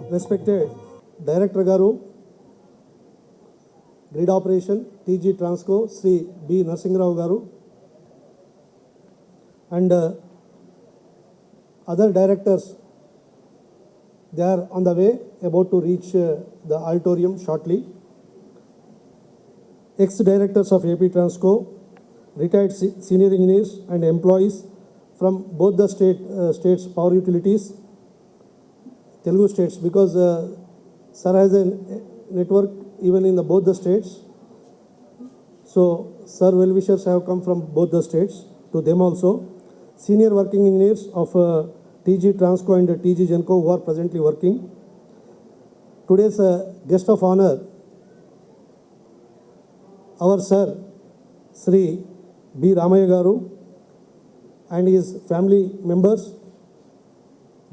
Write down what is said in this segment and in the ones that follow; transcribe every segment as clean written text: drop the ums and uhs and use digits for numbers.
Respected Director Garu, Grid Operation, TG Transco, Sri B. Narasimharao Garu, and other directors, they are on the way, about to reach the auditorium shortly. Ex-directors of AP Transco, retired senior engineers and employees from both the states power utilities, Telugu states, because Sir has a network even in both the states. So Sir well-wishers have come from both the states, to them also. Senior working engineers of TG Transco and TG Genco who are presently working. Today's guest of honor, our Sir, Sri B. Ramaya Garu, and his family members,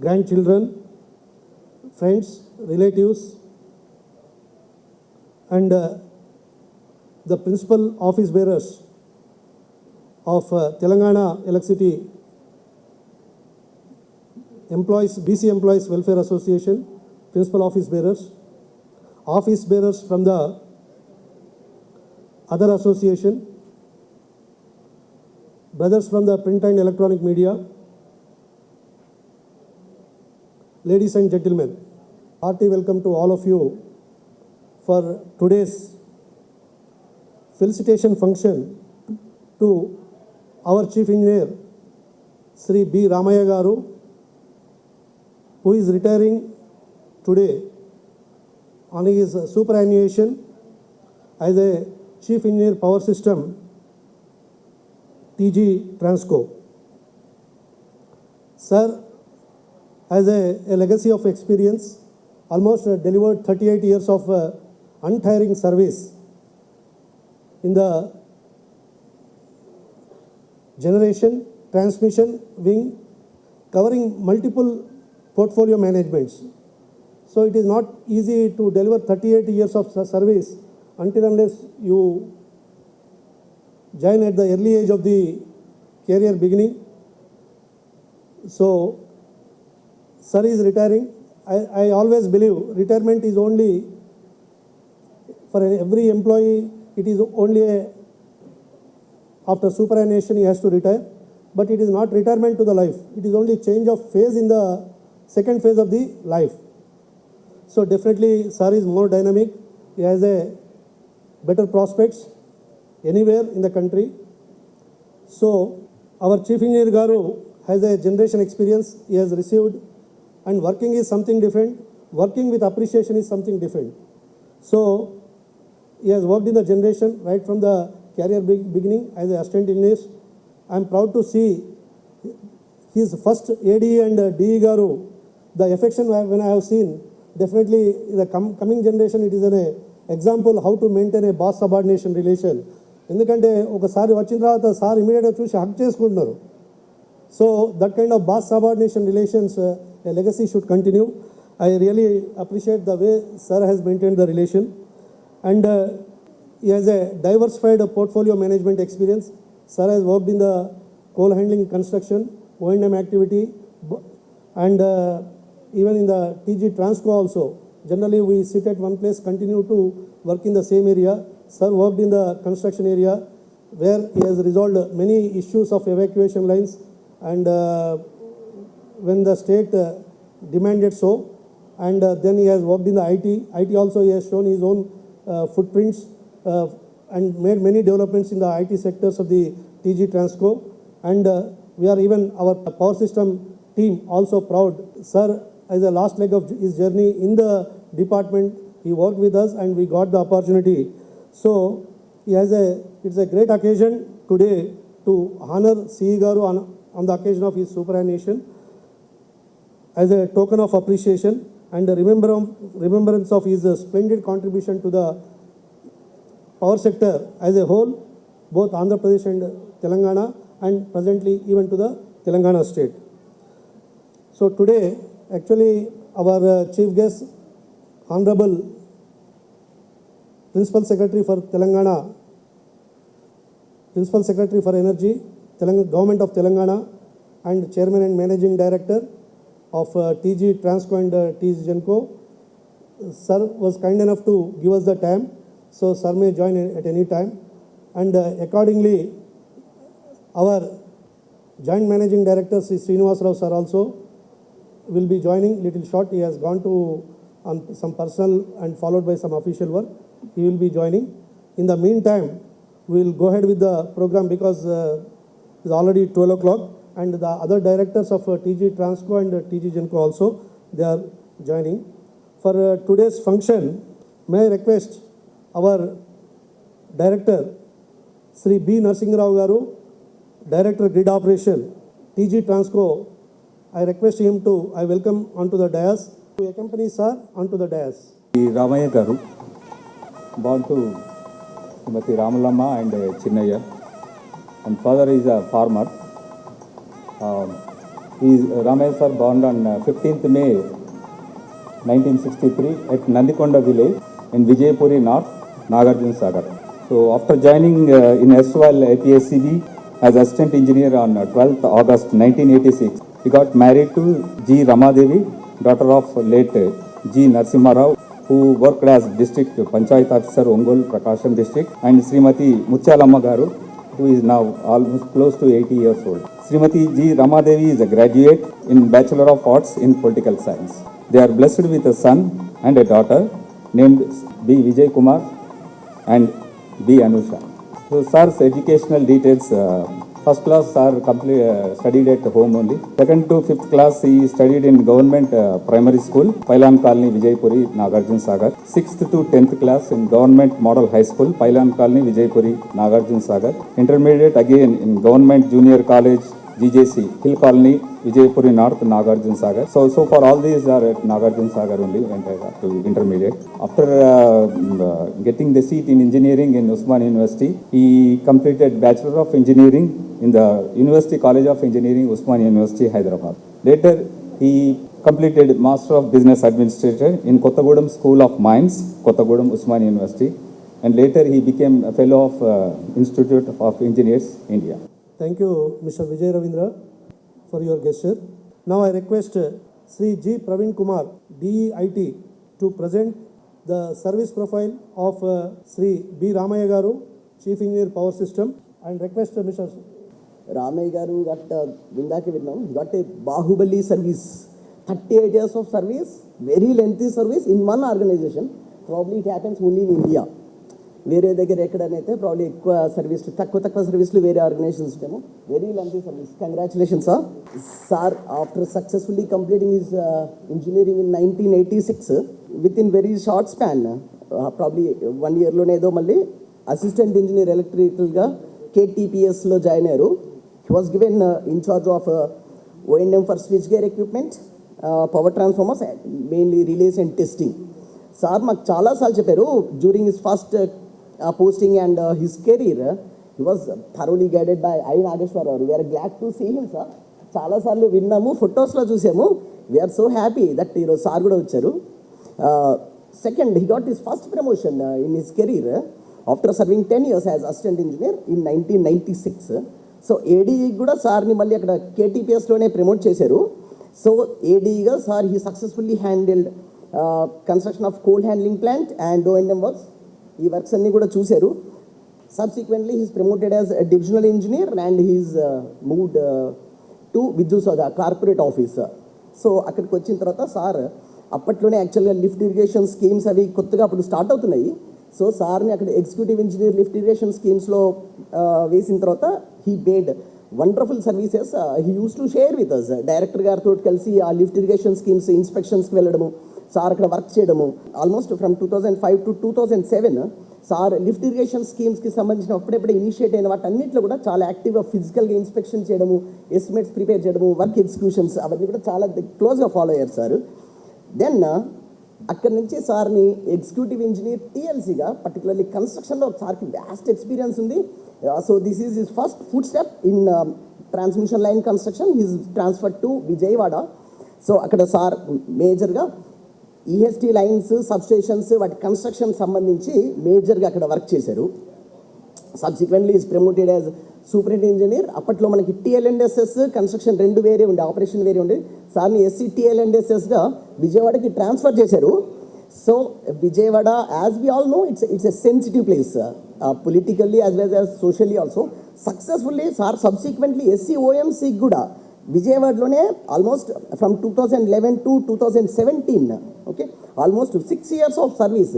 grandchildren, friends, relatives, and the principal office bearers of Telangana Electricity Employees, BC Employees Welfare Association, principal office bearers from the other association, brothers from the print and electronic media, ladies and gentlemen, hearty welcome to all of you for today's felicitation function to our Chief Engineer, Sri B. Ramaya Garu, who is retiring today on his superannuation as a Chief Engineer Power System, TG Transco. Sir has a legacy of experience, almost delivered 38 years of untiring service in the generation, transmission wing, covering multiple portfolio managements. So it is not easy to deliver 38 years of service until unless you join at the early age of the career beginning. So Sir is retiring. I always believe retirement is only for every employee. It is only after superannuation he has to retire, but it is not retirement to the life. It is only change of phase in the second phase of the life. So definitely Sir is more dynamic. He has a better prospects anywhere in the country. So our Chief Engineer Garu has a generation experience he has received, and working is something different. Working with appreciation is something different. So he has worked in the generation right from the career beginning as an assistant engineer. I am proud to see his first AD and DE Garu, the affection when I have seen. Definitely the coming generation, it is an example how to maintain a boss subordination relation. ఎందుకంటే ఒకసారి వచ్చిన తర్వాత sir ఇమీడియట్గా చూసి హక్ చేసుకుంటున్నారు. So that kind of boss subordination relations a legacy should continue. I really appreciate the way Sir has maintained the relation, and he has a diversified portfolio management experience. Sir has worked in the coal handling, construction, O&M activity, and even in the TG Transco also. Generally we sit at one place, continue to work in the same area. Sir worked in the construction area where he has resolved many issues of evacuation lines, and when the state demanded so, and then he has worked in the IT also. He has shown his own footprints and made many developments in the IT sectors of the TG Transco, and we are even our power system team also proud. Sir, as the last leg of his journey in the department, he worked with us and we got the opportunity. So it's a great occasion today to honor C. Garu on the occasion of his superannuation as a token of appreciation and remembrance of his splendid contribution to the power sector as a whole, both Andhra Pradesh and Telangana, and presently even to the Telangana state. So today, actually, our chief guest, Honorable Principal Secretary for Telangana, Principal Secretary for Energy, Government of Telangana, and Chairman and Managing Director of TG Transco and TG Genco, sir was kind enough to give us the time, so sir may join at any time. And accordingly, our Joint Managing Director Sri Srinivas Rao sir also will be joining little short. He has gone to on some personal and followed by some official work. He will be joining. In the meantime, we will go ahead with the program because it's already 12 o'clock, and the other directors of TG Transco and TG Genco also, they are joining. For today's function, may I request our director, Sri B. Narsingarao Garu, Director Grid Operation, TG Transco, I request him to, I welcome onto the dais, to accompany sir onto the dais. Ramaya Garu, born to Srimati Ramalama and Chinnaya, and father is a farmer. Ramaya sir born on 15th May 1963 at Nandikonda village in Vijaypuri North, Nagarjuna Sagar. So after joining in SYL APSCB as assistant engineer on 12th August 1986, he got married to G. Ramadevi, daughter of late G. Narsimha Rao, who worked as district Panchayat officer, Ongole, Prakasham district, and Srimati Muchalamma Garu, who is now almost close to 80 years old. Srimati G. Ramadevi is a graduate in Bachelor of Arts in Political Science. They are blessed with a son and a daughter named B. Vijay Kumar and B. Anusha. So sir's educational details, first class sir studied at home only. Second to fifth class he studied in government primary school, Pailan Colony, Vijaypuri, Nagarjuna Sagar. Sixth to 10th class in government model high school, Pailan Colony, Vijaypuri, Nagarjuna Sagar. Intermediate again in government junior college, GJC, Hill Colony, Vijaypuri North, Nagarjuna Sagar. So far all these are at Nagarjuna Sagar only, went to intermediate. After getting the seat in engineering in Usman University, he completed Bachelor of Engineering in the University College of Engineering, Usman University, Hyderabad. Later, he completed Master of Business Administration in Kottagudem School of Mines, Kottagudem, Usman University. And later, he became a fellow of Institute of Engineers, India. Thank you, Mr. Vijay Ravindra, for your gesture. Now I request Sri G. Praveen Kumar, DEIT, to present the service profile of Sri B. Ramaya Garu, Chief Engineer Power System, and request Mr. Ramaya Garu got Vindaki Vietnam, got a Bahubali service, 38 years of service, very lengthy service in one organization. Probably it happens only in India. వేరే దగ్గర ఎక్కడనైతే probably ఎక్కువ service తక్కువ సర్వీస్లు వేరే organisations ఏమో very lengthy service. Congratulations sir after successfully completing his engineering in 1986 with in very short span probably 1 yearలోనే ఏదో మళ్ళీ assistant engineer ఎలక్ట్రికల్గా KTPSలో జాయిన్ అయ్యారు. He was given in charge of O&M for switch gear equipment, power transformers, mainly relays and testing. Sir మాకు చాలాసార్లు చెప్పారు during his first posting and his career he was thoroughly guided by I Nageswara Rao. We are glad to see him sir. చాలాసార్లు విన్నాము, ఫొటోస్లో చూసాము. We are so happy that ఈరోజు sir కూడా వచ్చారు. Second, he got his first promotion in his career after serving 10 years as assistant engineer in 1996. So ADE కూడా సార్ని మళ్ళీ అక్కడ KTPSలోనే ప్రమోట్ చేశారు. సో ఏడీఈగా sir he successfully handled construction of coal handling plant and O&M works. ఈ works అన్నీ కూడా చూశారు. Subsequently he's promoted as divisional engineer and he's moved to విద్యుత్ సౌధా కార్పొరేట్ ఆఫీస్. సో అక్కడికి వచ్చిన తర్వాత సార్ అప్పట్లోనే యాక్చువల్గా లిఫ్ట్ ఇరిగేషన్ స్కీమ్స్ అవి కొత్తగా అప్పుడు స్టార్ట్ అవుతున్నాయి. సో సార్ని అక్కడ ఎగ్జిక్యూటివ్ ఇంజనీర్ లిఫ్ట్ ఇరిగేషన్ స్కీమ్స్లో వేసిన తర్వాత he made wonderful services. He use to share with us. Director గారితో కలిసి ఆ లిఫ్ట్ ఇరిగేషన్ స్కీమ్స్ ఇన్స్పెక్షన్స్కి వెళ్ళడము, సార్ అక్కడ వర్క్ చేయడము. Almost from 2005 to 2007 sir lift irrigation స్కీమ్స్కి సంబంధించిన అప్పుడెప్పుడే ఇనిషియేట్ అయిన వాటన్నింటిలో కూడా చాలా యాక్టివ్గా ఫిజికల్గా ఇన్స్పెక్షన్ చేయడము, ఎస్టిమేట్స్ ప్రిపేర్ చేయడము, వర్క్ ఎగ్జిక్యూషన్స్ అవన్నీ కూడా చాలా క్లోజ్గా ఫాలో అయ్యారు సార్. దెన్ అక్కడి నుంచి సార్ని ఎగ్జిక్యూటివ్ ఇంజనీర్ TLCగా పర్టికులర్లీ కన్స్ట్రక్షన్లో సార్కి వ్యాస్ట్ ఎక్స్పీరియన్స్ ఉంది. So this is his first food step in transmission line construction. His transfer to Vijayawada. So అక్కడ సార్ మేజర్గా EST లైన్స్, సబ్స్టేషన్స్, వాటి కన్స్ట్రక్షన్ సంబంధించి మేజర్గా అక్కడ వర్క్ చేశారు. Subsequently is promoted as superintendent engineer. అప్పట్లో మనకి TLNSS కన్స్ట్రక్షన్ రెండు వేరే ఉండే, ఆపరేషన్ వేరే ఉండే. సార్ని SCTLNSSగా విజయవాడకి ట్రాన్స్ఫర్ చేశారు. So Vijayawada, as we all know, it's a sensitive place, politically as well as socially also. Successfully, sir subsequently SCOMC kuda Vijayawada almost from 2011 to 2017, okay, almost 6 years of service.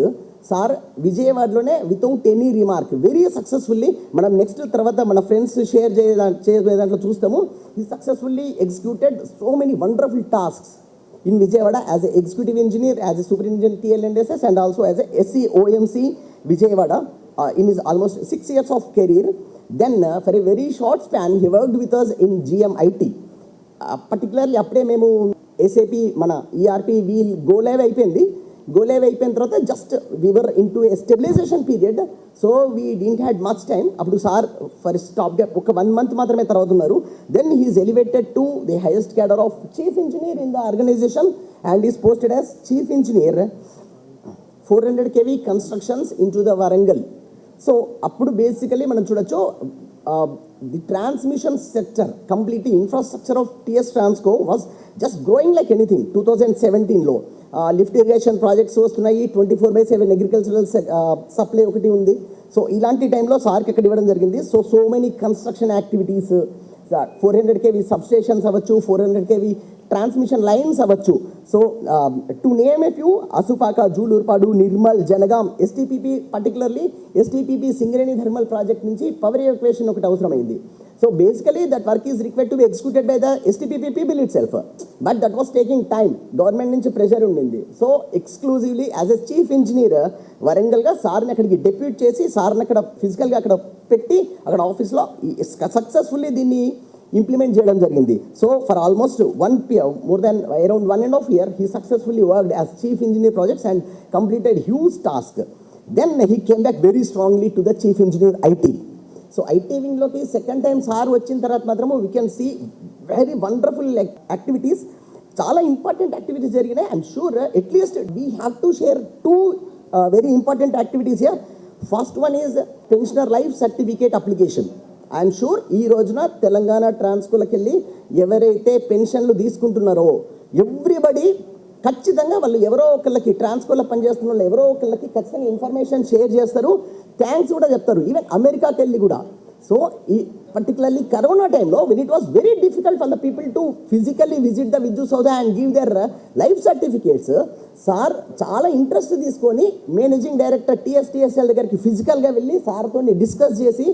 Sir విజయవాడలోనే without any remark very successfully, మనం next తర్వాత మన friends share చేసే దాంట్లో చూస్తాము, ఈ successfully executed so many wonderful tasks in Vijayawada as a executive engineer, as a superintendent TLNSS and also as a SCOMC Vijayawada in his almost 6 years of career. Then for a very short span he worked with us in GMIT. Particularly అప్పుడే మేము SAP మన ERP we'll go live అయిపోయింది. Go live అయిపోయిన తర్వాత just we were in to a stabilisation period, so we didn't had much time. అప్పుడు sir for stop gap ఒక 1 month మాత్రమే తర్వాత ఉన్నారు. Then he is elevated to the highest cadre of chief engineer in the organisation and is posted as chief engineer 400 kV constructions in to the Warangal. So అప్పుడు basically మనం చూడొచ్చు the transmission sector completely infrastructure of TS Transco was just growing like anything. 2017లో lift irrigation projects వస్తున్నాయి, 24/7 agricultural supply ఒకటి ఉంది. So ఇలాంటి టైంలో సార్కి ఎక్కడ ఇవ్వడం జరిగింది. So many construction activities, 400 kV substations అవ్వచ్చు, 400 kV ట్రాన్స్మిషన్ లైన్స్ అవ్వచ్చు. So to name a few, Asupaka, Julurpadu, Nirmal, Jangaon, STPP particularly STPP Singareni thermal project నుంచి పవర్ ఎవాక్యుయేషన్ ఒకటి అవసరమైంది. So basically that work is required to be executed by the STPP people itself, but that was taking time. Government నుంచి pressure ఉండింది. So exclusively as a chief engineer వరంగల్గా సార్ని అక్కడికి depute చేసి సార్ని అక్కడ ఫిజికల్గా అక్కడ పెట్టి అక్కడ ఆఫీస్లో సక్సెస్ఫుల్లీ దీన్ని ఇంప్లిమెంట్ చేయడం జరిగింది. So for almost more than around 1.5 years he successfully worked as chief engineer projects and completed huge task. Then he came back very strongly to the chief engineer IT. So IT వింగ్లోకి second time sir వచ్చిన తర్వాత మాత్రము we can see very wonderful activities, చాలా important activities జరిగినాయి. I'm sure at least we have to share 2 very important activities here. First one is pensioner life certificate application. I'm sure ఈ రోజున తెలంగాణ ట్రాన్స్కోలకి వెళ్ళి ఎవరైతే పెన్షన్లు తీసుకుంటున్నారో ఎవ్రీబడి ఖచ్చితంగా వాళ్ళు ఎవరో ఒకళ్ళకి ట్రాన్స్కోలో పనిచేస్తున్న వాళ్ళు ఎవరో ఒకళ్ళకి ఖచ్చితంగా ఇన్ఫర్మేషన్ షేర్ చేస్తారు, థ్యాంక్స్ కూడా చెప్తారు, ఈవెన్ అమెరికాకి వెళ్ళి కూడా. సో ఈ పర్టికులర్లీ కరోనా టైంలో when it was very difficult for the people to physically visit the Vidyut Soudha and give their life certificates, sir చాలా ఇంట్రెస్ట్ తీసుకొని మేనేజింగ్ డైరెక్టర్ TSTSL దగ్గరికి ఫిజికల్గా వెళ్ళి సార్తో డిస్కస్ చేసి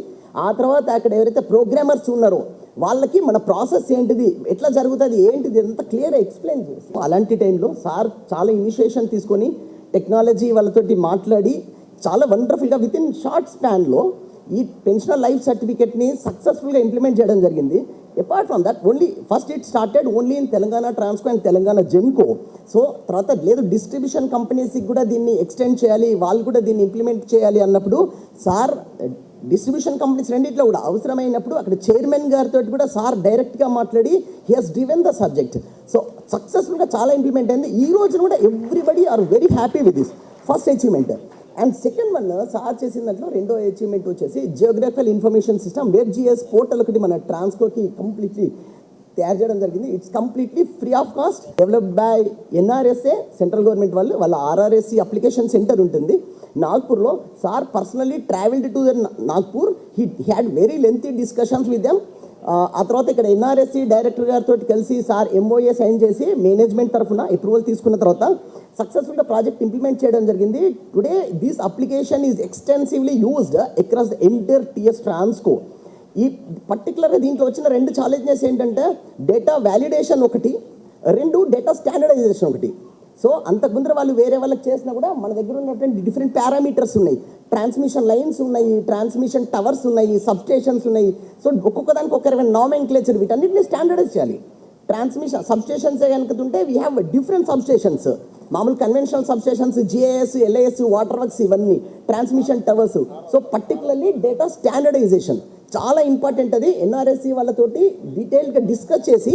ఆ తర్వాత అక్కడ ఎవరైతే ప్రోగ్రామర్స్ ఉన్నారో వాళ్ళకి మన ప్రాసెస్ ఏంటిది, ఎట్లా జరుగుతుంది, ఏంటిది అంతా క్లియర్గా ఎక్స్ప్లెయిన్ చేసి, అలాంటి టైంలో సార్ చాలా ఇనిషియేషన్ తీసుకొని టెక్నాలజీ వాళ్ళతోటి మాట్లాడి చాలా వండర్ఫుల్గా విత్ ఇన్ షార్ట్ స్పాన్లో ఈ పెన్షనర్ లైఫ్ సర్టిఫికేట్ని సక్సెస్ఫుల్గా ఇంప్లిమెంట్ చేయడం జరిగింది. Apart from that only first it started only in Telangana Transco and Telangana Genco. So తర్వాత లేదు డిస్ట్రిబ్యూషన్ కంపెనీస్కి కూడా దీన్ని ఎక్స్టెండ్ చేయాలి, వాళ్ళు కూడా దీన్ని ఇంప్లిమెంట్ చేయాలి అన్నప్పుడు సార్ డిస్ట్రిబ్యూషన్ కంపెనీస్ రెండిట్లో కూడా అవసరమైనప్పుడు అక్కడ చైర్మన్ గారితో కూడా సార్ డైరెక్ట్గా మాట్లాడి he has driven the subject. So సక్సెస్ఫుల్గా చాలా ఇంప్లిమెంట్ అయింది. ఈ రోజున కూడా everybody are very happy with this first achievement. And second one sir చేసిన దాంట్లో రెండో అచీవ్మెంట్ వచ్చేసి geographical information system WebGIS portal ఒకటి మన ట్రాన్స్కోకి కంప్లీట్లీ తయారు చేయడం జరిగింది. It's completely free of cost, developed by NRSA central government వాళ్ళు, వాళ్ళ RRSC అప్లికేషన్ సెంటర్ ఉంటుంది నాగ్పూర్లో. Sir personally travelled to the Nagpur, he had very lengthy discussions with them. ఆ తర్వాత ఇక్కడ NRSC డైరెక్టర్ గారితో కలిసి సార్ MOA సైన్ చేసి మేనేజ్మెంట్ తరఫున అప్రూవల్ తీసుకున్న తర్వాత సక్సెస్ఫుల్గా ప్రాజెక్ట్ ఇంప్లిమెంట్ చేయడం జరిగింది. Today this application is extensively used across the entire TS Transco. ఈ పర్టికులర్గా దీంట్లో వచ్చిన 2 ఛాలెంజెస్ ఏంటంటే డేటా వ్యాలిడేషన్ ఒకటి, 2 డేటా స్టాండర్డైజేషన్ ఒకటి. సో అంతకుముందర వాళ్ళు వేరే వాళ్ళకి చేసినా కూడా మన దగ్గర ఉన్నటువంటి డిఫరెంట్ పారామీటర్స్ ఉన్నాయి, ట్రాన్స్మిషన్ లైన్స్ ఉన్నాయి, ట్రాన్స్మిషన్ టవర్స్ ఉన్నాయి, సబ్స్టేషన్స్ ఉన్నాయి. సో ఒక్కొక్క దానికి ఒక నామెన్క్లేచర్, వీటన్నిటిని స్టాండర్డైజ్ చేయాలి. ట్రాన్స్మిషన్ సబ్స్టేషన్స్ కనుక ఉంటే వీ హ్యావ్ డిఫరెంట్ సబ్స్టేషన్స్, మామూలు conventional substations, GIS, LIS, water works, ఇవన్నీ transmission towers. So particularly data standardisation చాలా ఇంపార్టెంట్. అది NRSC వాళ్ళతోటి డీటెయిల్గా డిస్కస్ చేసి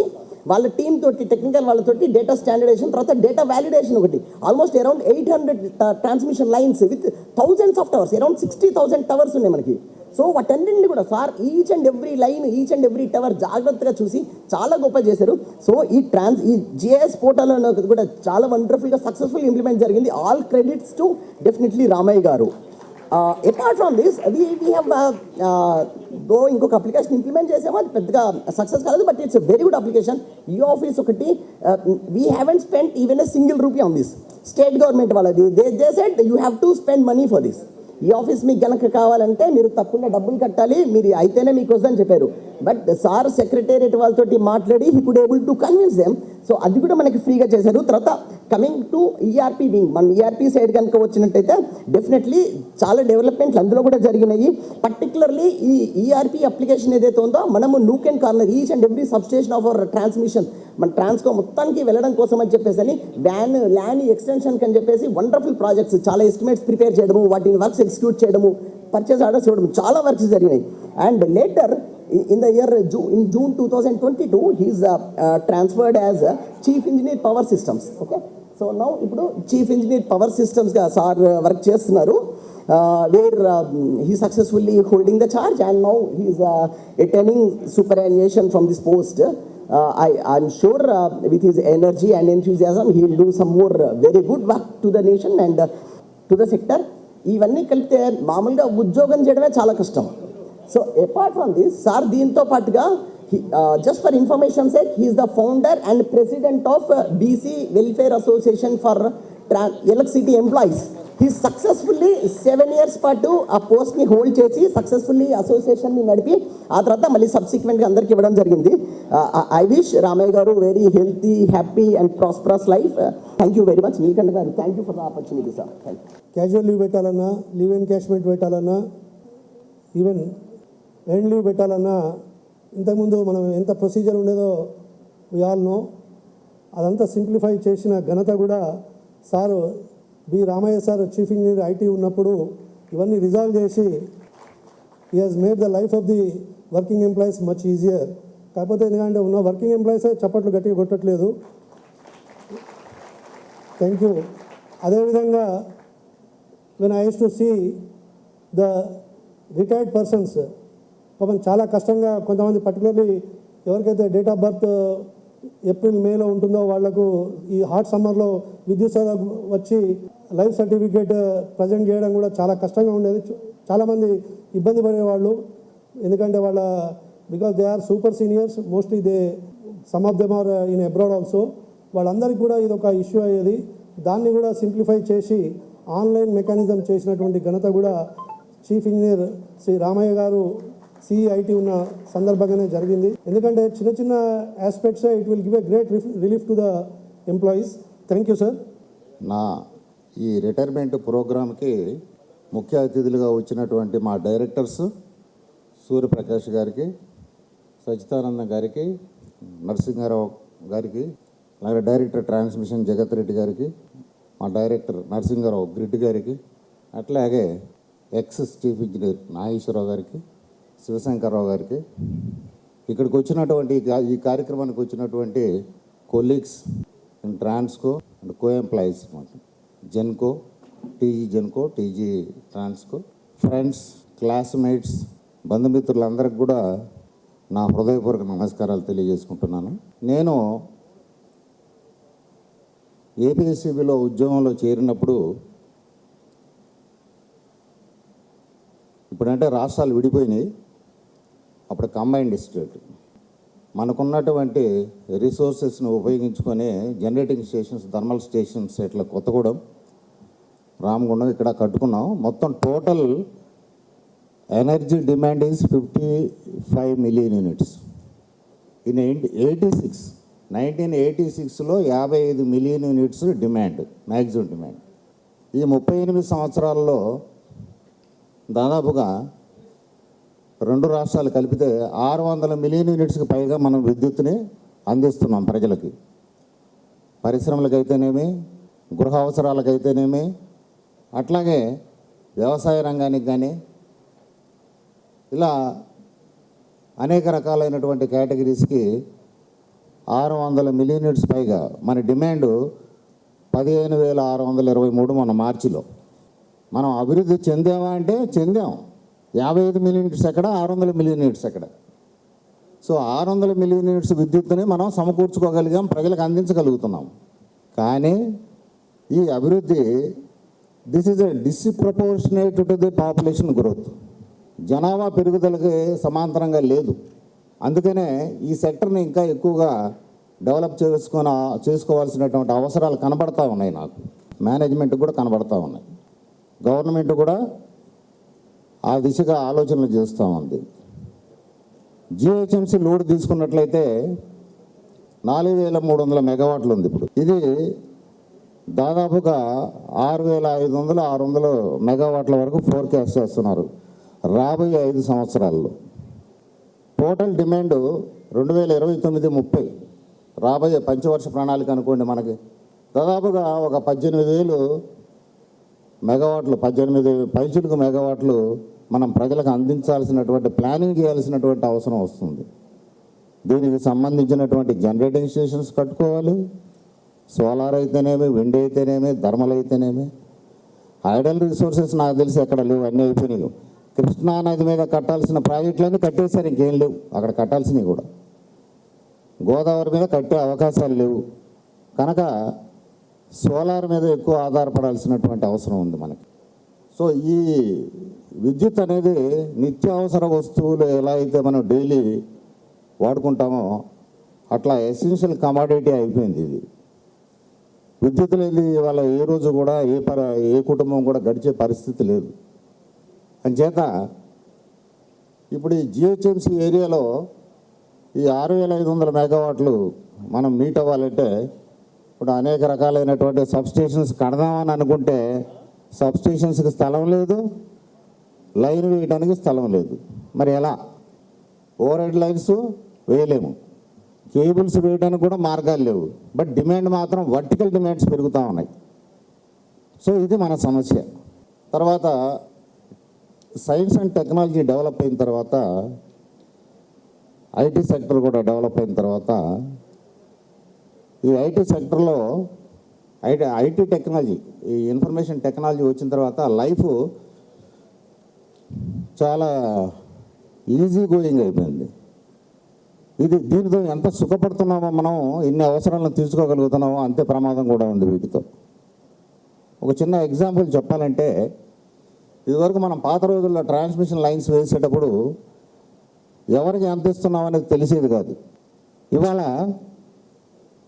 వాళ్ళ టీమ్ తోటి టెక్నికల్ వాళ్ళతోటి డేటా స్టాండర్డైజేషన్, తర్వాత డేటా వ్యాలిడేషన్ ఒకటి. Almost around 800 transmission lines with thousands of towers, around 60,000 towers ఉన్నాయి మనకి సో వాటన్నింటినీ కూడా sir each and every line, each and every tower జాగ్రత్తగా చూసి చాలా గొప్ప చేశారు. సో ఈ జిఎస్ పోర్టల్ అనేది కూడా చాలా వండర్ఫుల్గా సక్సెస్ఫుల్ ఇంప్లిమెంట్ జరిగింది. All credits to definitely Ramaiah garu. Apart from this we have though ఇంకొక అప్లికేషన్ ఇంప్లిమెంట్ చేసాము, అది పెద్దగా సక్సెస్ కాలేదు, but it's very good application. ఈ ఆఫీస్ ఒకటి we haven't spend even a single rupee on this. State government వాళ్ళది they said you have to spend money for this. ఈ office మీకు గనక కావాలంటే మీరు తప్పకుండా డబ్బులు కట్టాలి, మీరు అయితేనే మీకు వస్తుందని చెప్పారు. బట్ సార్ సెక్రటేరియట్ వాళ్ళతోటి మాట్లాడి he could able to convince them. So అది కూడా మనకి ఫ్రీగా చేశారు. తర్వాత కమింగ్ టు ఈఆర్పీ వింగ్, మన ఈఆర్పీ సైడ్ కనుక వచ్చినట్టయితే డెఫినెట్లీ చాలా డెవలప్మెంట్లు అందులో కూడా జరిగినాయి. పర్టికులర్లీ ఈ ఈఆర్పీ అప్లికేషన్ ఏదైతే ఉందో మనము nook and corner each and every substation of our transmission మన ట్రాన్స్కో మొత్తానికి వెళ్ళడం కోసం అని చెప్పేసి అని ల్యాండ్ ఎక్స్టెన్షన్కి అని చెప్పేసి వండర్ఫుల్ ప్రాజెక్ట్స్, చాలా ఎస్టిమేట్స్ ప్రిపేర్ చేయడము, వాటిని వర్క్స్ ఎగ్జిక్యూట్ చేయడము, పర్చేస్ ఆర్డర్స్ ఇవ్వడం, చాలా వర్క్స్ జరిగినాయి. And later in the year in June 2022 he is transferred as chief engineer power systems. Okay, so now ఇప్పుడు chief engineer power systems గా sir work చేస్తున్నారు. Where he successfully holding the charge and now he is attaining superannuation from this post. I'm sure with his energy and enthusiasm he will do some more very good work to the nation and to the sector. ఇవన్నీ కలిపితే మామూలుగా ఉద్యోగం చేయడమే చాలా కష్టం. So apart from this sir దీంతో పాటుగా just for information sake he is the founder and president of BC welfare association for electricity employees. He successfully 7 years పాటు ఆ పోస్ట్ని హోల్డ్ చేసి సక్సెస్ఫుల్లీ అసోసియేషన్ని నడిపి ఆ తర్వాత మళ్ళీ సబ్సిక్వెంట్గా అందరికీ ఇవ్వడం జరిగింది. I wish Ramaiah garu very healthy, happy and prosperous life. Thank you very much Neelakanta garu. Thank you for the opportunity sir. Thank you. Casual leave పెట్టాలన్నా, లీవ్ ఎన్కాష్మెంట్ పెట్టాలన్నా, ఈవెన్ ఎండ్ లీవ్ పెట్టాలన్నా ఇంతకుముందు మనం ఎంత ప్రొసీజర్ ఉండేదో వి ఆల్ నో. అదంతా simplify చేసిన ఘనత కూడా sir B Ramaiah sir chief engineer IT ఉన్నప్పుడు ఇవన్నీ రిజాల్వ్ చేసి he has made the life of the working employees much easier. కాకపోతే ఎందుకంటే ఉన్న వర్కింగ్ ఎంప్లాయీసే చప్పట్లు గట్టిగా కొట్టట్లేదు. Thank you. అదేవిధంగా when I use to see the retired persons పాపం చాలా కష్టంగా కొంతమంది పర్టికులర్లీ ఎవరికైతే డేట్ ఆఫ్ బర్త్ ఏప్రిల్ మేలో ఉంటుందో వాళ్లకు ఈ హాట్ సమ్మర్లో విద్యుత్ సౌధ వచ్చి లైఫ్ సర్టిఫికేట్ ప్రజెంట్ చేయడం కూడా చాలా కష్టంగా ఉండేది. చాలామంది ఇబ్బంది పడేవాళ్ళు, ఎందుకంటే వాళ్ళ because they are super seniors, mostly some of them are in abroad also. వాళ్ళందరికీ కూడా ఇది ఒక ఇష్యూ అయ్యేది. దాన్ని కూడా సింప్లిఫై చేసి ఆన్లైన్ మెకానిజం చేసినటువంటి ఘనత కూడా చీఫ్ ఇంజనీర్ శ్రీ రామయ్య గారు సిఐటి ఉన్న సందర్భంగానే జరిగింది. ఎందుకంటే చిన్న చిన్న ఆస్పెక్ట్సే it will give a great relief to the employees. Thank you sir. నా ఈ రిటైర్మెంట్ ప్రోగ్రామ్కి ముఖ్య అతిథులుగా వచ్చినటువంటి మా డైరెక్టర్స్ సూర్యప్రకాష్ గారికి, సచితానందం గారికి, నరసింహారావు గారికి, అలాగే డైరెక్టర్ ట్రాన్స్మిషన్ జగత్ రెడ్డి గారికి, మా డైరెక్టర్ నరసింహారావు గ్రిడ్ గారికి, అట్లాగే ఎక్స్ చీఫ్ ఇంజనీర్ నాగేశ్వరరావు గారికి, శివశంకర్రావు గారికి, ఇక్కడికి వచ్చినటువంటి ఈ కార్యక్రమానికి వచ్చినటువంటి colleagues and Transco and co employees, Genco, TG Transco, friends, classmates, బంధుమిత్రులందరికీ కూడా నా హృదయపూర్వక నమస్కారాలు తెలియజేసుకుంటున్నాను. నేను ఏపీఎస్సీబీలో ఉద్యోగంలో చేరినప్పుడు, ఇప్పుడంటే రాష్ట్రాలు విడిపోయినాయి, అప్పుడు కంబైన్డ్ స్టేట్, మనకున్నటువంటి రిసోర్సెస్ని ఉపయోగించుకొని జనరేటింగ్ స్టేషన్స్, థర్మల్ స్టేషన్స్ ఇట్లా కొత్తగూడెం, రామగుండం ఇక్కడ కట్టుకున్నాం. మొత్తం total energy demand is 55 million units. In 1986లో 55 million units demand, maximum demand. ఈ 38 సంవత్సరాల్లో దాదాపుగా రెండు రాష్ట్రాలు కలిపితే 600 million unitsకి పైగా మనం విద్యుత్తుని అందిస్తున్నాం ప్రజలకి. పరిశ్రమలకైతేనేమి, గృహ అవసరాలకైతేనేమి, అట్లాగే వ్యవసాయ రంగానికి కానీ, ఇలా అనేక రకాలైనటువంటి కేటగిరీస్కి 600 million units పైగా. మన డిమాండ్ 15,623 మన మార్చిలో. మనం అభివృద్ధి చెందామా అంటే చెందాం, 55 మిలియన్ యూనిట్స్ ఎక్కడ, 600 మిలియన్ యూనిట్స్ ఎక్కడ? సో 600 మిలియన్ యూనిట్స్ విద్యుత్తుని మనం సమకూర్చుకోగలిగాం, ప్రజలకు అందించగలుగుతున్నాం. కానీ ఈ అభివృద్ధి this is a disproportionate to the population growth. జనాభా పెరుగుదలకి సమాంతరంగా లేదు. అందుకనే ఈ సెక్టర్ని ఇంకా ఎక్కువగా డెవలప్ చేసుకోవాల్సినటువంటి అవసరాలు కనబడతా ఉన్నాయి. నాకు మేనేజ్మెంట్ కూడా కనబడతా ఉన్నాయి. గవర్నమెంట్ కూడా ఆ దిశగా ఆలోచనలు చేస్తూ ఉంది. జిహెచ్ఎంసీ లోడ్ తీసుకున్నట్లయితే 4300 మెగావాట్లు ఉంది ఇప్పుడు. ఇది దాదాపుగా 6500 600 మెగావాట్ల వరకు ఫోర్కాస్ట్ చేస్తున్నారు రాబోయే 5 సంవత్సరాల్లో. టోటల్ డిమాండ్ 2029-30 రాబోయే పంచవర్ష ప్రణాళిక అనుకోండి, మనకి దాదాపుగా ఒక 18,000 మెగావాట్లు, 18 పైచిలుకు మెగావాట్లు మనం ప్రజలకు అందించాల్సినటువంటి ప్లానింగ్ చేయాల్సినటువంటి అవసరం వస్తుంది. దీనికి సంబంధించినటువంటి జనరేటింగ్ స్టేషన్స్ కట్టుకోవాలి. సోలార్ అయితేనేమి, విండ్ అయితేనేమి, థర్మల్ అయితేనేమి. ఐడల్ రిసోర్సెస్ నాకు తెలిసి ఎక్కడ లేవు, అన్నీ అయిపోయినాయి. కృష్ణా నది మీద కట్టాల్సిన ప్రాజెక్టులన్నీ కట్టేశారు, ఇంకేం లేవు అక్కడ కట్టాల్సినవి కూడా. గోదావరి మీద కట్టే అవకాశాలు లేవు కనుక సోలార్ మీద ఎక్కువ ఆధారపడాల్సినటువంటి అవసరం ఉంది మనకి. సో ఈ విద్యుత్ అనేది నిత్యావసర వస్తువులు ఎలా అయితే మనం డైలీ వాడుకుంటామో అట్లా ఎసెన్షియల్ కమాడిటీ అయిపోయింది ఇది. విద్యుత్ లేని వాళ్ళ ఏ రోజు కూడా ఏ కుటుంబం కూడా గడిచే పరిస్థితి లేదు. అంచేత ఇప్పుడు ఈ జిహెచ్ఎంసీ ఏరియాలో ఈ 6500 మెగావాట్లు మనం మీట్ అవ్వాలంటే ఇప్పుడు అనేక రకాలైనటువంటి సబ్స్టేషన్స్ కడదామని అనుకుంటే సబ్స్టేషన్స్కి స్థలం లేదు, లైన్ వేయడానికి స్థలం లేదు. మరి ఎలా? ఓవర్ హెడ్ లైన్స్ వేయలేము, కేబుల్స్ వేయడానికి కూడా మార్గాలు లేవు. బట్ డిమాండ్ మాత్రం వర్టికల్ డిమాండ్స్ పెరుగుతూ ఉన్నాయి. సో ఇది మన సమస్య. తర్వాత సైన్స్ అండ్ టెక్నాలజీ డెవలప్ అయిన తర్వాత, ఐటీ సెక్టర్ కూడా డెవలప్ అయిన తర్వాత, ఈ ఐటీ సెక్టర్లో ఐటీ టెక్నాలజీ, ఈ ఇన్ఫర్మేషన్ టెక్నాలజీ వచ్చిన తర్వాత లైఫ్ చాలా ఈజీ గోయింగ్ అయిపోయింది. దీనితో ఎంత సుఖపడుతున్నామో మనం, ఎన్ని అవసరాలను తీర్చుకోగలుగుతున్నామో అంతే ప్రమాదం కూడా ఉంది వీటితో. ఒక చిన్న ఎగ్జాంపుల్ చెప్పాలంటే, ఇదివరకు మనం పాత రోజుల్లో ట్రాన్స్మిషన్ లైన్స్ వేసేటప్పుడు ఎవరికి ఎంత ఇస్తున్నాం అనేది తెలిసేది కాదు. ఇవాళ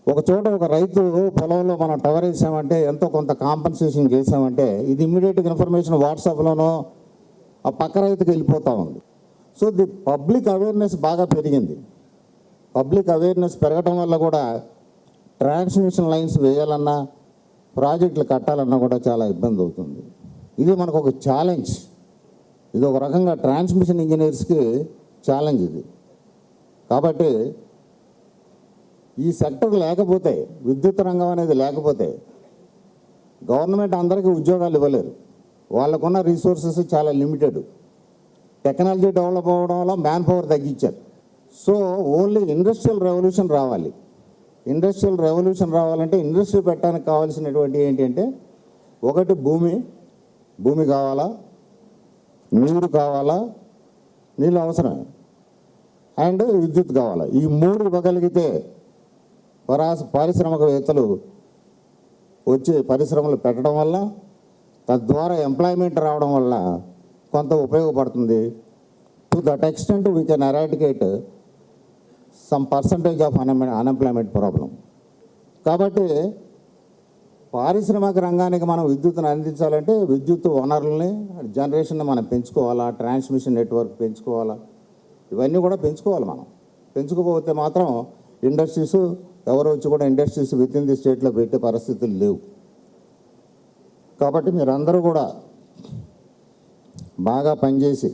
ఒక చోట ఒక రైతు పొలంలో మనం టవర్ వేసామంటే, ఎంతో కొంత కాంపన్సేషన్ చేసామంటే, ఇది ఇమ్మీడియట్గా ఇన్ఫర్మేషన్ వాట్సాప్లోనో ఆ పక్క రైతుకి వెళ్ళిపోతూ ఉంది. సో ది పబ్లిక్ అవేర్నెస్ బాగా పెరిగింది. పబ్లిక్ అవేర్నెస్ పెరగటం వల్ల కూడా ట్రాన్స్మిషన్ లైన్స్ వేయాలన్నా, ప్రాజెక్టులు కట్టాలన్నా కూడా చాలా ఇబ్బంది అవుతుంది. ఇది మనకు ఒక ఛాలెంజ్. ఇది ఒక రకంగా ట్రాన్స్మిషన్ ఇంజనీర్స్కి ఛాలెంజ్ ఇది. కాబట్టి ఈ సెక్టర్ లేకపోతే, విద్యుత్ రంగం అనేది లేకపోతే గవర్నమెంట్ అందరికీ ఉద్యోగాలు ఇవ్వలేరు. వాళ్ళకున్న రిసోర్సెస్ చాలా లిమిటెడ్. టెక్నాలజీ డెవలప్ అవ్వడం వల్ల మ్యాన్ పవర్ తగ్గించారు. సో ఓన్లీ ఇండస్ట్రియల్ రెవల్యూషన్ రావాలి. ఇండస్ట్రియల్ రెవల్యూషన్ రావాలంటే ఇండస్ట్రీ పెట్టడానికి కావాల్సినటువంటి ఏంటంటే, ఒకటి భూమి కావాలా, నీరు కావాలా, నీళ్ళు అవసరమే, అండ్ విద్యుత్ కావాలా. ఈ 3 ఇవ్వగలిగితే పారిశ్రామికవేత్తలు వచ్చి పరిశ్రమలు పెట్టడం వల్ల, తద్వారా ఎంప్లాయ్మెంట్ రావడం వల్ల కొంత ఉపయోగపడుతుంది. To that extent we can eradicate some percentage of unemployment problem. కాబట్టి పారిశ్రామిక రంగానికి మనం విద్యుత్తును అందించాలంటే విద్యుత్ వనరుల్ని, జనరేషన్ని మనం పెంచుకోవాలా, ట్రాన్స్మిషన్ నెట్వర్క్ పెంచుకోవాలా, ఇవన్నీ కూడా పెంచుకోవాలి. మనం పెంచుకోకపోతే మాత్రం ఇండస్ట్రీస్ ఎవరు వచ్చి కూడా ఇండస్ట్రీస్ విత్ ఇన్ ది స్టేట్లో పెట్టే పరిస్థితులు లేవు. కాబట్టి మీరందరూ కూడా బాగా పనిచేసి,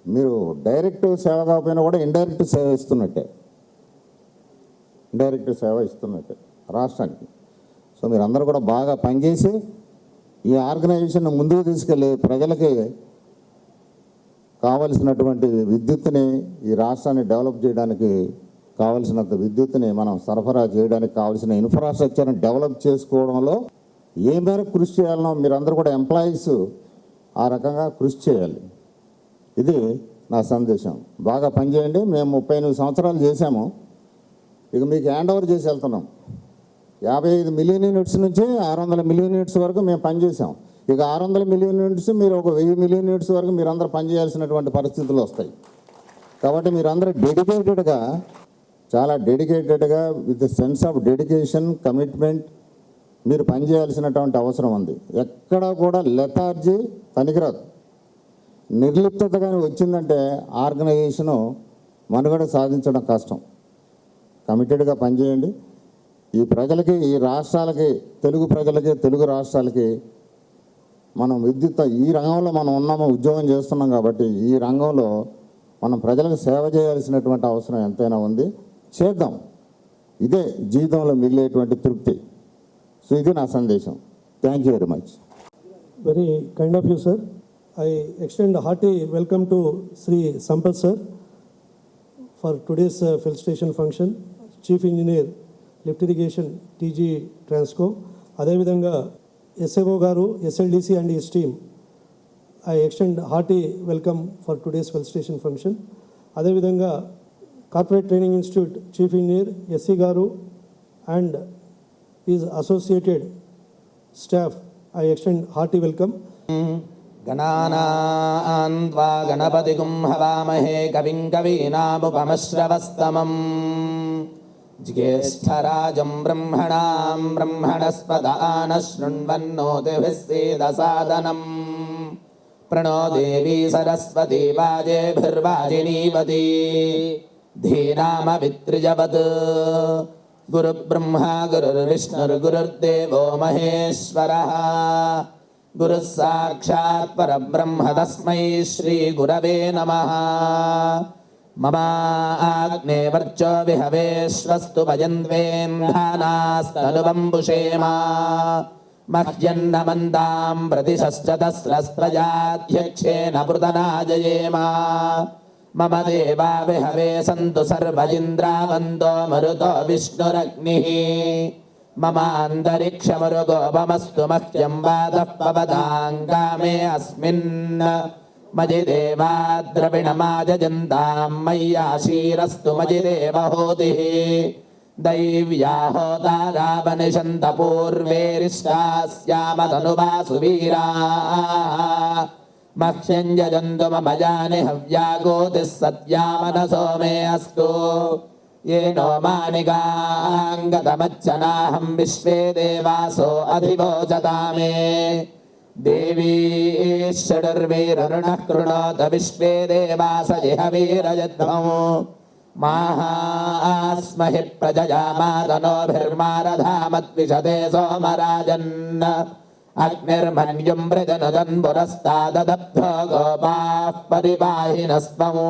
మీరు డైరెక్ట్ సేవ కాకపోయినా కూడా ఇండైరెక్ట్ సేవ ఇస్తున్నట్టే రాష్ట్రానికి. సో మీరందరూ కూడా బాగా పనిచేసి ఈ ఆర్గనైజేషన్ ముందుకు తీసుకెళ్ళి ప్రజలకి కావలసినటువంటి విద్యుత్తుని, ఈ రాష్ట్రాన్ని డెవలప్ చేయడానికి కావలసినంత విద్యుత్తుని మనం సరఫరా చేయడానికి కావాల్సిన ఇన్ఫ్రాస్ట్రక్చర్ని డెవలప్ చేసుకోవడంలో ఏ మేరకు కృషి చేయాలనో మీరందరూ కూడా ఎంప్లాయీస్ ఆ రకంగా కృషి చేయాలి. ఇది నా సందేశం. బాగా పనిచేయండి. మేము 38 సంవత్సరాలు చేశాము. ఇక మీకు హ్యాండ్ ఓవర్ చేసి వెళ్తున్నాం. 55 మిలియన్ యూనిట్స్ నుంచి 600 మిలియన్ యూనిట్స్ వరకు మేము పనిచేసాం. ఇక 600 మిలియన్ యూనిట్స్ మీరు ఒక 1000 మిలియన్ యూనిట్స్ వరకు మీరందరూ పనిచేయాల్సినటువంటి పరిస్థితులు వస్తాయి. కాబట్టి మీరందరూ డెడికేటెడ్గా, చాలా డెడికేటెడ్గా with sense of dedication, commitment మీరు పనిచేయాల్సినటువంటి అవసరం ఉంది. ఎక్కడా కూడా లెథార్జీ పనికిరాదు. నిర్లిప్తత కానీ వచ్చిందంటే ఆర్గనైజేషను మనుగడ సాధించడం కష్టం. కమిటెడ్గా పనిచేయండి. ఈ ప్రజలకి, ఈ రాష్ట్రాలకి, తెలుగు ప్రజలకి, తెలుగు రాష్ట్రాలకి మనం విద్యుత్ ఈ రంగంలో మనం ఉన్నాము, ఉద్యోగం చేస్తున్నాం కాబట్టి ఈ రంగంలో మనం ప్రజలకు సేవ చేయాల్సినటువంటి అవసరం ఎంతైనా ఉంది. చేద్దాం. ఇదే జీవితంలో మిగిలేటువంటి తృప్తి. సో ఇది నా సందేశం. Thank you very much. Very kind of you, sir. I extend a hearty welcome to Sri Sampath sir for today's fill station function. Chief Engineer, Lift Irrigation, TG Transco. అదేవిధంగా SAO గారు, SLDC and his team. I extend hearty welcome for today's fill station function. అదేవిధంగా Corporate Training Institute Chief Engineer SC గారు and his associated staff. I extend hearty welcome. गणानान्त्वा गणपतिगुं हवामहे कविं कवीनामुपमश्रवस्तमम् ज्येष्ठराजं ब्रह्मणां ब्रह्मणस्पत नः शृण्वन्नोतिभिः सीदसादनम् प्रणो देवी सरस्वती वाजेभिर्वाजिनीवती धीनामवित्रिजवत् गुरुब्रह्मा गुरुर्विष्णुर्गुरुर्देवो महेश्वरः गुरुः साक्षात् परब्रह्म तस्मै श्रीगुरवे नमः। ममाग्ने वर्चो विहवेश्वस्तु भजन्त्वेन्धानास्तनुबम्बुषेमा मह्यन्नमन्तां प्रतिशश्चतस्रस्त्रजाध्यक्षेण पृतनाजयेमा। मम देवा विहवे सन्तु सर्व इन्द्रावन्तो मरुतो विष्णुरग्निः। ममान्तरिक्षमरुगोपमस्तु मह्यं वातः पवताङ्गामे अस्मिन् मयि देवा द्रविणमाजन्तां मय्याशीरस्तु मयि देवहूतिः। दैव्या होतारावनिषन्त पूर्वेरिष्टास्यामतनुवासु वीराः मह्यं यजन्तु मम जानि हव्यागोतिः सत्यामनसो मे अस्तु। येनो मानिकाङ्गतमच्चनाहं विश्वे देवासो अधिवोचता मे। देवी षडर्वीरुणः कृणोत विश्वे देवास जिहवीरजध्वं माहास्महि प्रजया मातनोभिर्मारधामद्विषते सोमराजन् अग्निर्मन्युं वृजनुदन् पुरस्ताददब्धो गोपाः परिवाहिनस्त्वम्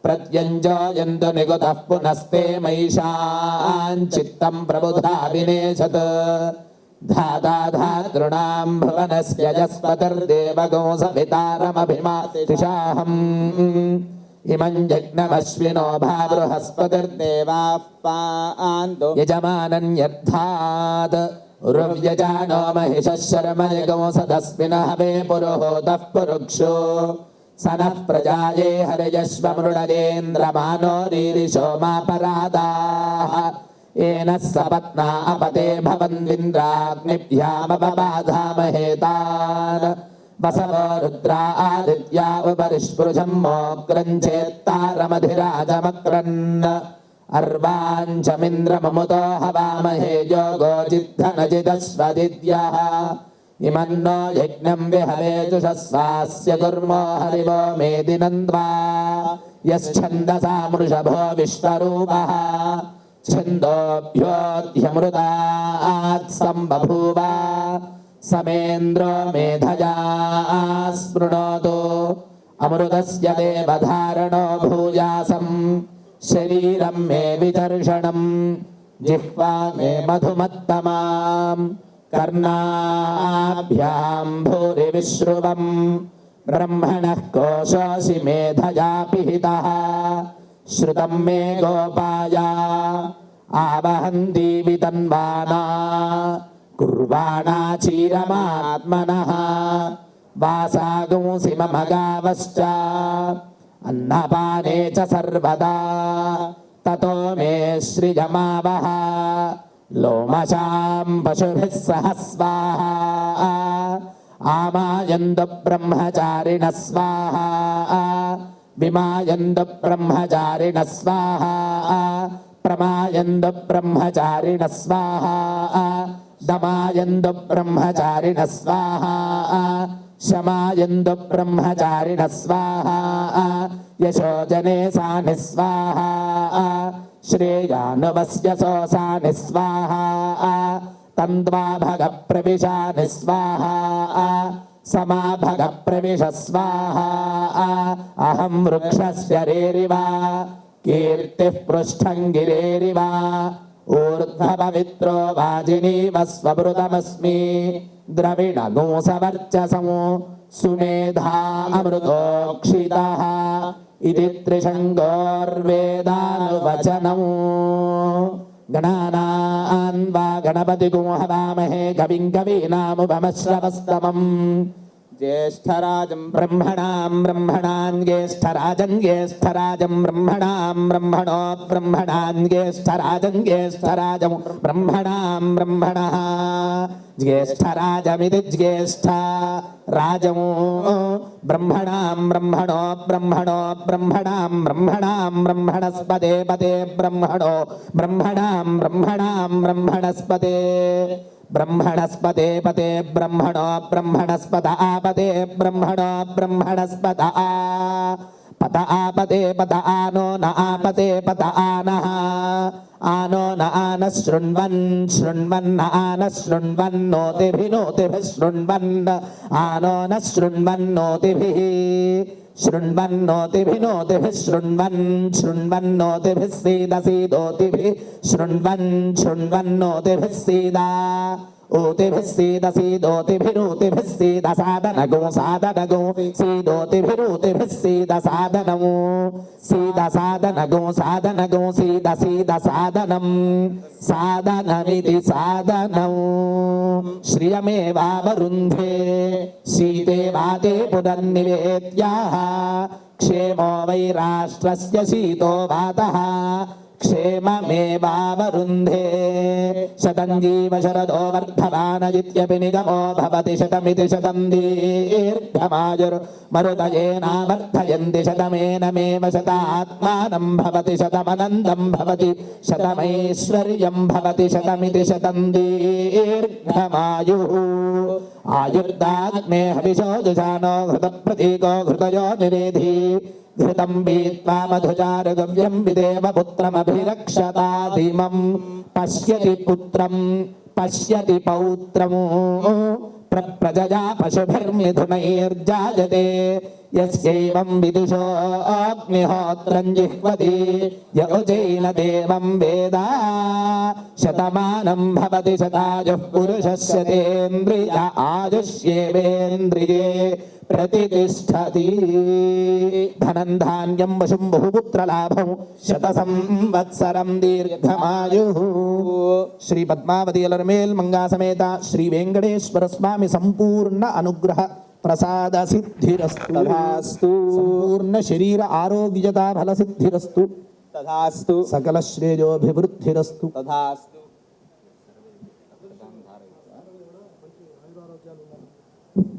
प्रत्यञ्जयन्तु निगुतः पुनस्ते मयिषाञ्चित्तं प्रबुधा विनेशत् धाता धातॄणां भुवनस्य यस्पतिर्देवगो सवितारमभिमातिषाहम् इमं यज्ञमश्विनो भाबृहस्पतिर्देवाः पान्तु यजमानन्यर्थात् रुव्यजानो महिषः शर्मयगो सदस्मिनः वे पुरुहूतः पुरुक्षो स नः प्रजाये हरियश्वमृडरेन्द्रमानो रीरिषो मापरादाः येन सपत्ना अपते भवन्विन्द्राग्निभ्यामपबाधामहे तान् वसवो रुद्रा आदित्या उपरिष्पृशं मोग्रं चेत्तारमधिराजमक्रन् अर्वाञ्चमिन्द्रममुतो हवामहे योगो चिद्धनजिदश्वदिद्यः इमन्नो यज्ञं विहवेजुषस्वास्य कुर्मो हरिवो मेदिनन्द्वा यश्छन्दसा मृषभो विश्वरूपः छन्दोभ्योऽध्यमृतात् सम्बभूव समेन्द्रो मेधया स्पृणोतु अमृतस्य देवधारणो भूयासम् शरीरं मे विदर्शनं जिह्वा मे मधुमत्तमाम् कर्णाभ्यां भूरिविश्रुवं ब्रह्मणः कोशोऽसि मेधया पिहितः श्रुतं मे गोपाया आवहन्ति वितन्वाना कुर्वाणा चीरमात्मनः वासागुंसि मम गावश्च अन्नपाने च सर्वदा ततो मे श्रियमावह लोमशां पशुभिः सह स्वाहा आमायन्द ब्रह्मचारिणः स्वाहा विमायन्द ब्रह्मचारिणः स्वाहा प्रमायन्द ब्रह्मचारिणः स्वाहा दमायन्द ब्रह्मचारिणः स्वाहा शमायन्द ब्रह्मचारिणः स्वाहा यशोजने सानि स्वाहा श्रेयानुवस्य सोऽसानि स्वाहा तन्त्वा भगप्रविशानि स्वाहा समा भगप्रविश स्वाहा अहं वृक्षस्य रेरिव कीर्तिः पृष्ठं गिरेरिव ऊर्ध्वपवित्रो वाजिनीव स्वमृतमस्मि द्रविणगोसवर्चसं सुमेधा अमृतोक्षितः इति त्रिशङ्गोर्वेदानुवचनम् गणानान्वा गणपतिगुं हवामहे कविं कवीनामुपमश्रवस्तमम् ज्येष्ठराजं ब्रह्मणां ब्रह्मणान् ज्येष्ठराजं ज्येष्ठराजं ब्रह्मणां ब्रह्मणो ब्रह्मणान् ज्येष्ठराजं ज्येष्ठराजं ब्रह्मणां ब्रह्मणः ज्येष्ठराजमिति ज्येष्ठा राजमो ब्रह्मणां ब्रह्मणो ब्रह्मणो ब्रह्मणां ब्रह्मणां ब्रह्मणस्पते पते ब्रह्मणो ब्रह्मणां ब्रह्मणां ब्रह्मणस्पते ब्रह्मणस्पते पते ब्रह्मणो ब्रह्मणस्पत आपते ब्रह्मणो ब्रह्मणस्पत आ पत आपते पत आनो न आपते पत आनः आनो न आनः शृण्वन् शृण्वन्न आनः शृण्वन्नोतिभिः शृण्वन् आनो न शृण्वन्नोतिभिः शृण्वन्नोतिभिः शृण्वन् शृण्वन्नोतिभिः सीदसीदोतिभिः शृण्वन् शृण्वन्नोतिभिः सीदा ओतिभिः सीदसीदोतिभिरूतिभिः सीदसादनगो सादनगो सीदोतिभिरूतिभिः सीदसादनमो सीदसादनगो सादनगो सीदसीदसादनं सादनमिति सादनम् श्रियमेवावरुन्धे शीते वाते पुनर्निवेद्याः क्षेमो वै राष्ट्रस्य शीतो वातः क्षेममेवावरुन्धे शतं जीव शरदो वर्धमानजित्यपि निगमो भवति शतमिति शतं दीर्घमायुर्मरुतयेनावर्धयन्ति शतमेनमेव शतात्मानं भवति शतमनन्दं भवति शतमैश्वर्यं भवति शतमिति शतं दीर्घमायुः आयुर्दाग्ने हविषो जुषानो घृतप्रतीको घृतयो निवेधी घृतं पीत्वा मधुचारुगव्यं विदेव पुत्रमभिरक्षताधिमं पश्यति पुत्रं पश्यति पौत्रं प्रजया पशुभिर्मिथुनैर्जायते यस्यैवं विदुषो अग्निहोत्रं जिह्वति य उजैन देवं वेद शतमानं भवति शतायुः पुरुषस्य तेन्द्रिय आयुष्येवेन्द्रिये प्रतिष्ठति धनं धान्यं वशुं बहुपुत्रलाभं शतसंवत्सरं दीर्घमायुः श्री पद्मावती अलर्मेल मंगा समेत श्री वेंकटेश्वर स्वामी संपूर्ण अनुग्रह प्रसाद सिद्धिरस्तु तथास्तु संपूर्ण शरीर आरोग्यता फल सिद्धिरस्तु तथास्तु सकल श्रेयोभिवृद्धिरस्तु तथास्तु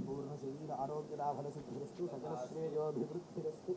पूर्ण शरीर आरोग्यता फल सिद्धिरस्तु सकल श्रेयोभिवृद्धिरस्तु